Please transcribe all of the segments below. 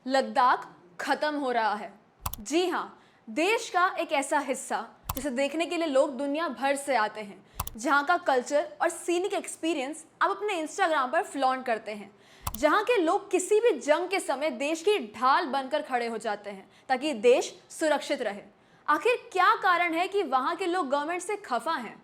लद्दाख खत्म हो रहा है। जी हाँ, देश का एक ऐसा हिस्सा जिसे देखने के लिए लोग दुनिया भर से आते हैं, जहाँ का कल्चर और सीनिक एक्सपीरियंस आप अपने इंस्टाग्राम पर फ्लॉन्ट करते हैं, जहाँ के लोग किसी भी जंग के समय देश की ढाल बनकर खड़े हो जाते हैं ताकि देश सुरक्षित रहे। आखिर क्या कारण है कि वहाँ के लोग गवर्नमेंट से खफा हैं?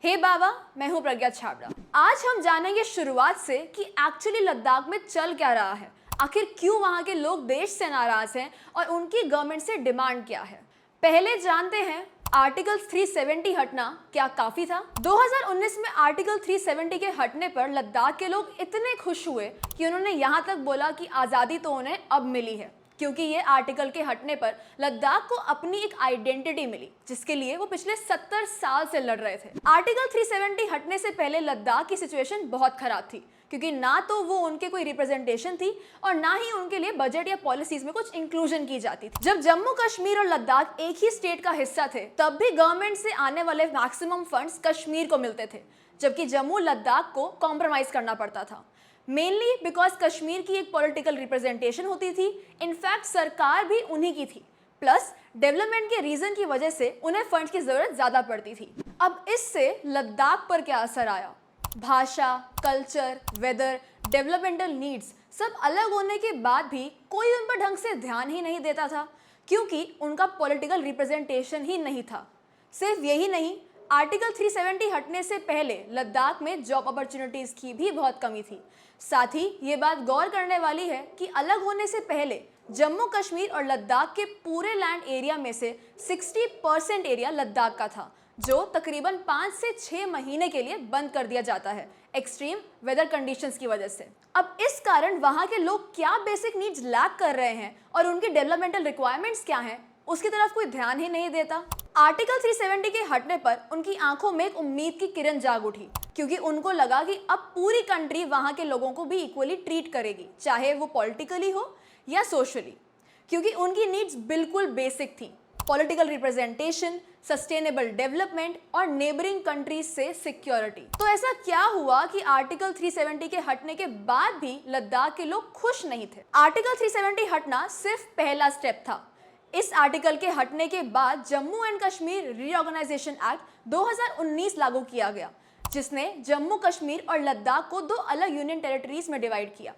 हे बाबा, मैं हूँ प्रज्ञा छाबड़ा। आज हम जानेंगे शुरुआत से कि एक्चुअली लद्दाख में चल क्या रहा है, आखिर क्यों वहाँ के लोग देश से नाराज हैं और उनकी गवर्नमेंट से डिमांड क्या है। पहले जानते हैं आर्टिकल 370 हटना क्या काफी था। 2019 में आर्टिकल 370 के हटने पर लद्दाख के लोग इतने खुश हुए कि उन्होंने यहाँ तक बोला कि आज़ादी तो उन्हें अब मिली है, क्योंकि ये आर्टिकल के हटने पर लद्दाख को अपनी एक आइडेंटिटी मिली जिसके लिए वो पिछले 70 साल से लड़ रहे थे। आर्टिकल 370 हटने से पहले लद्दाख की सिचुएशन बहुत खराब थी, क्योंकि ना तो वो उनके कोई रिप्रेजेंटेशन थी और ना ही उनके लिए बजट या पॉलिसीज में कुछ इंक्लूजन की जाती थी। जब जम्मू कश्मीर और लद्दाख एक ही स्टेट का हिस्सा थे, तब भी गवर्नमेंट से आने वाले मैक्सिमम फंड्स कश्मीर को मिलते थे, जबकि जम्मू लद्दाख को कॉम्प्रोमाइज करना पड़ता था, मेनली बिकॉज कश्मीर की एक पॉलिटिकल रिप्रेजेंटेशन होती थी। इनफैक्ट सरकार भी उन्हीं की थी, प्लस डेवलपमेंट के रीजन की वजह से उन्हें फंड्स की जरूरत ज्यादा पड़ती थी। अब इससे लद्दाख पर क्या असर आया? भाषा, कल्चर, वेदर, डेवलपमेंटल नीड्स सब अलग होने के बाद भी कोई उन पर ढंग से ध्यान ही नहीं देता था, क्योंकि उनका पॉलिटिकल रिप्रेजेंटेशन ही नहीं था। सिर्फ यही नहीं, आर्टिकल 370 हटने से पहले लद्दाख में जॉब अपॉर्चुनिटीज की भी बहुत कमी थी। साथ ही ये बात गौर करने वाली है कि अलग होने से पहले जम्मू कश्मीर और लद्दाख के पूरे लैंड एरिया में से 60% एरिया लद्दाख का था, जो तकरीबन 5 से 6 महीने के लिए बंद कर दिया जाता है एक्सट्रीम वेदर कंडीशंस की वजह से। अब इस कारण वहाँ के लोग क्या बेसिक नीड्स लैक कर रहे हैं और उनकी डेवलपमेंटल रिक्वायरमेंट्स क्या हैं, उसकी तरफ कोई ध्यान ही नहीं देता। आर्टिकल 370 के हटने पर उनकी आंखों में एक उम्मीद की किरण जाग उठी, क्योंकि उनको लगा कि अब पूरी कंट्री वहाँ के लोगों को भी इक्वली ट्रीट करेगी, चाहे वो पॉलिटिकली हो या सोशली, क्योंकि उनकी नीड्स बिल्कुल बेसिक थी। पॉलिटिकल रिप्रेजेंटेशन, सस्टेनेबल डेवलपमेंट और नेबरिंग कंट्रीज से सिक्योरिटी। तो ऐसा क्या हुआ कि आर्टिकल 370 के हटने के बाद भी लद्दाख के लोग खुश नहीं थे? आर्टिकल 370 हटना सिर्फ पहला स्टेप था। इस आर्टिकल के हटने के बाद Jammu and Kashmir reorganisation act 2019 लागू किया गया, जिसने जम्मू कश्मीर और लद्दाख को 2 अलग यूनियन टेरिटरीज में डिवाइड किया।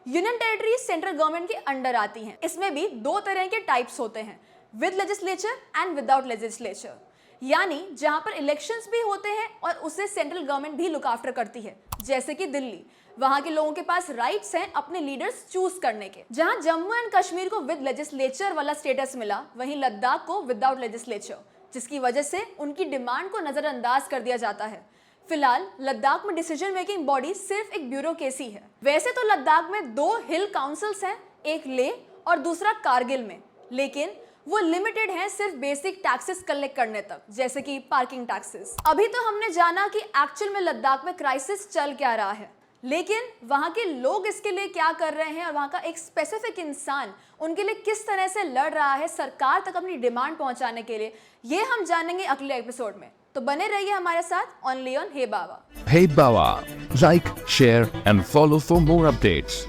यूनियन टेरिटरीज सेंट्रल गवर्नमेंट के अंडर आती हैं। इसमें भी 2 तरह के टाइप्स होते हैं, with legislature and without legislature, यानी जहां पर इलेक्शंस भी होते हैं और उसे सेंट्रल गवर्नमेंट भी लुक आफ्टर करती है, जैसे कि दिल्ली। वहां के लोगों के पास राइट्स हैं अपने लीडर्स चूज करने के। जहां जम्मू एंड कश्मीर को विद लेजिस्लेचर वाला स्टेटस मिला, वहीं लद्दाख को विदाउट लेजिस्लेचर, जिसकी वजह से उनकी डिमांड को नजरअंदाज कर दिया जाता है। फिलहाल लद्दाख में डिसीजन मेकिंग बॉडी सिर्फ एक ब्यूरोक्रेसी है। वैसे तो लद्दाख में 2 हिल काउंसिल्स हैं, एक लेह और दूसरा कारगिल में, लेकिन वो लिमिटेड है सिर्फ बेसिक टैक्सेस कलेक्ट करने तक, जैसे कि पार्किंग टैक्सेस। अभी तो हमने जाना कि एक्चुअल में लद्दाख में क्राइसिस चल क्या रहा है, लेकिन वहाँ के लोग इसके लिए क्या कर रहे हैं और वहाँ का एक स्पेसिफिक इंसान उनके लिए किस तरह से लड़ रहा है सरकार तक अपनी डिमांड पहुँचाने के लिए, ये हम जानेंगे अगले एपिसोड में। तो बने रहिए हमारे साथ only on hey Bawa. Hey Bawa, like, share and follow for more updates.